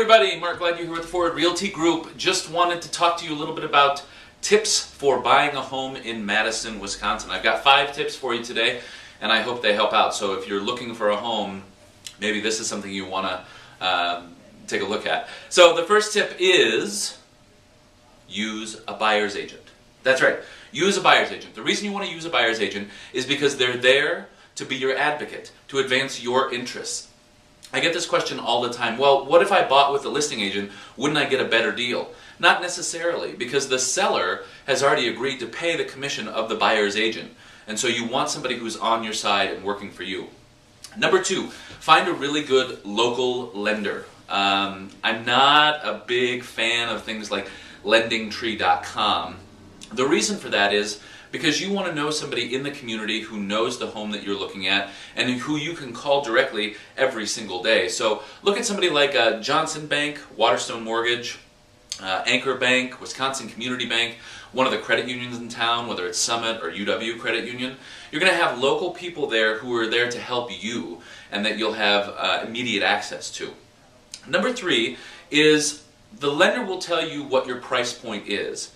everybody, Mark Glad you're here with the Forward Realty Group. Just wanted to talk to you a little bit about tips for buying a home in Madison, Wisconsin. I've got 5 tips for you today, and I hope they help out. So if you're looking for a home, maybe this is something you want to take a look at. So the first tip is use a buyer's agent. That's right, use a buyer's agent. The reason you want to use a buyer's agent is because they're there to be your advocate, to advance your interests. I get this question all the time. Well, what if I bought with a listing agent? Wouldn't I get a better deal? Not necessarily, because the seller has already agreed to pay the commission of the buyer's agent. And so you want somebody who's on your side and working for you. Number 2, find a really good local lender. I'm not a big fan of things like lendingtree.com. The reason for that is because you want to know somebody in the community who knows the home that you're looking at and who you can call directly every single day. So look at somebody like Johnson Bank, Waterstone Mortgage, Anchor Bank, Wisconsin Community Bank, one of the credit unions in town, whether it's Summit or UW Credit Union. You're going to have local people there who are there to help you and that you'll have immediate access to. Number 3 is the lender will tell you what your price point is.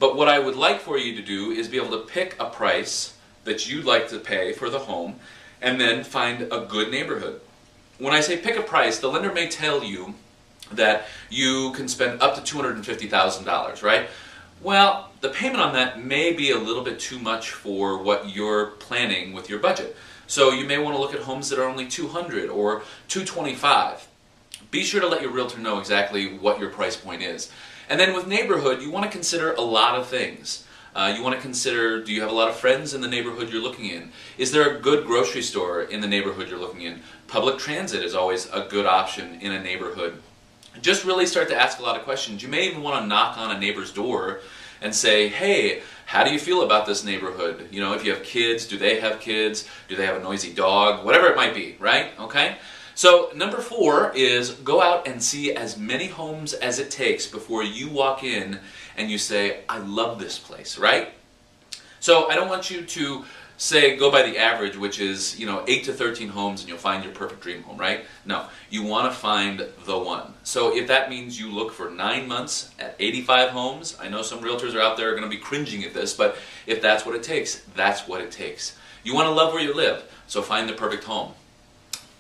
But what I would like for you to do is be able to pick a price that you'd like to pay for the home and then find a good neighborhood. When I say pick a price, the lender may tell you that you can spend up to $250,000, right? Well, the payment on that may be a little bit too much for what you're planning with your budget. So you may want to look at homes that are only $200,000 or $225,000. Be sure to let your realtor know exactly what your price point is. And then with neighborhood, you want to consider a lot of things. You want to consider, do you have a lot of friends in the neighborhood you're looking in? Is there a good grocery store in the neighborhood you're looking in? Public transit is always a good option in a neighborhood. Just really start to ask a lot of questions. You may even want to knock on a neighbor's door and say, hey, how do you feel about this neighborhood? You know, if you have kids, do they have kids? Do they have a noisy dog? Whatever it might be, right? Okay? So number 4 is go out and see as many homes as it takes before you walk in and you say, I love this place, right? So I don't want you to say go by the average, which is 8 to 13 homes and you'll find your perfect dream home, right? No, you want to find the one. So if that means you look for 9 months at 85 homes, I know some realtors are out there are going to be cringing at this, but if that's what it takes, that's what it takes. You want to love where you live, so find the perfect home.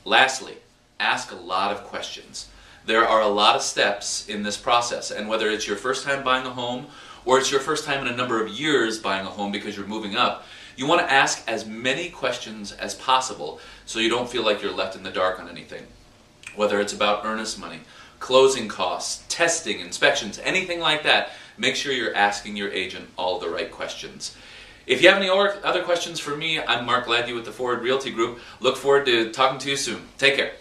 Lastly, ask a lot of questions. There are a lot of steps in this process, and whether it's your first time buying a home or it's your first time in a number of years buying a home because you're moving up, you want to ask as many questions as possible so you don't feel like you're left in the dark on anything. Whether it's about earnest money, closing costs, testing, inspections, anything like that, make sure you're asking your agent all the right questions. If you have any other questions for me, I'm Mark Glad with the Forward Realty Group. Look forward to talking to you soon. Take care.